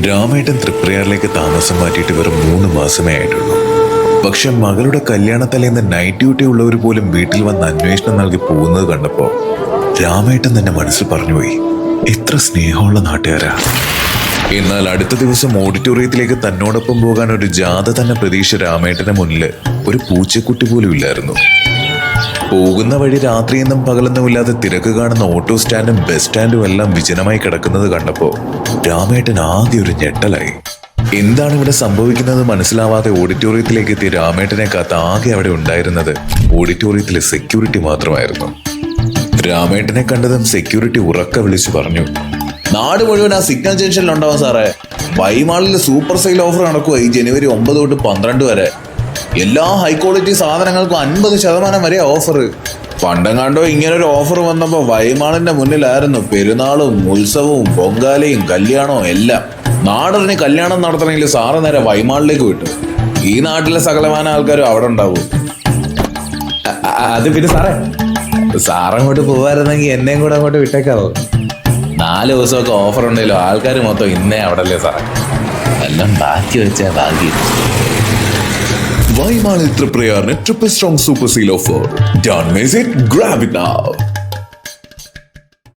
രാമേട്ടൻ തൃപ്രയാറിലേക്ക് താമസം മാറ്റിയിട്ട് വെറും 3 മാസമേ ആയിട്ടുള്ളൂ. പക്ഷെ മകളുടെ കല്യാണത്തലേന്ന് നൈറ്റ് ഡ്യൂട്ടി ഉള്ളവർ പോലും വീട്ടിൽ വന്ന് അന്വേഷണം നൽകി പോകുന്നത് കണ്ടപ്പോൾ രാമേട്ടൻ തന്നെ മനസ്സിൽ പറഞ്ഞുപോയി, എത്ര സ്നേഹമുള്ള നാട്ടുകാരാ. എന്നാൽ അടുത്ത ദിവസം ഓഡിറ്റോറിയത്തിലേക്ക് തന്നോടൊപ്പം പോകാൻ ഒരു ജാഥ തന്നെ പ്രതീക്ഷ രാമേട്ടന്റെ മുന്നിൽ ഒരു പൂച്ചക്കുട്ടി പോലും ഇല്ലായിരുന്നു. പോകുന്ന വഴി രാത്രിയെന്നും പകലെന്നും ഇല്ലാതെ തിരക്ക് കാണുന്ന ഓട്ടോ സ്റ്റാൻഡും ബസ് സ്റ്റാൻഡും എല്ലാം വിജനമായി കിടക്കുന്നത് കണ്ടപ്പോ രാമേട്ടൻ ആകെ ഒരു ഞെട്ടലായി. എന്താണ് ഇവിടെ സംഭവിക്കുന്നത് മനസ്സിലാവാതെ ഓഡിറ്റോറിയത്തിലേക്ക് എത്തിയ രാമേട്ടനെ കാത്ത് ആകെ അവിടെ ഉണ്ടായിരുന്നത് ഓഡിറ്റോറിയത്തിലെ സെക്യൂരിറ്റി മാത്രമായിരുന്നു. രാമേട്ടനെ കണ്ടതും സെക്യൂരിറ്റി ഉറക്കെ വിളിച്ചു പറഞ്ഞു, നാട് മുഴുവൻ ആ സിഗ്നൽ ജംഗ്ഷനിൽ ഉണ്ടാവും സാറേ. വൈമാളിൽ സൂപ്പർ സെയിൽ ഓഫർ നടക്കുക ഈ ജനുവരി 9 തൊട്ട് 12 വരെ. എല്ലാ ഹൈ ക്വാളിറ്റി സാധനങ്ങൾക്കും 50% വരെ ഓഫർ. പണ്ടെങ്ങാണ്ടോ ഇങ്ങനൊരു ഓഫർ വന്നപ്പോൾ വൈമാളിന്റെ മുന്നിലായിരുന്നു പെരുന്നാളും ഉത്സവവും പൊങ്കാലയും കല്യാണവും എല്ലാം. നാടറിന് കല്യാണം നടത്തണമെങ്കിൽ സാറ് നേരെ വൈമാളിലേക്ക് വിട്ടു. ഈ നാട്ടിലെ സകലമാന ആൾക്കാരും അവിടെ ഉണ്ടാവും. അത് പിന്നെ സാറങ്ങോട്ട് പോവായിരുന്നെങ്കിൽ എന്നെയും കൂടെ അങ്ങോട്ട് വിട്ടേക്കാവോ? 4 ദിവസമൊക്കെ ഓഫർ ഉണ്ടല്ലോ, ആൾക്കാർ മൊത്തം ഇന്നേ അവിടെ അല്ലേ സാറേ. എല്ലാം ബാക്കി വെച്ചാ ബാക്കി. വൈമാളിൽ തൃപ്രയാറിന് triple strong super sale offer. Don't miss it, grab it now.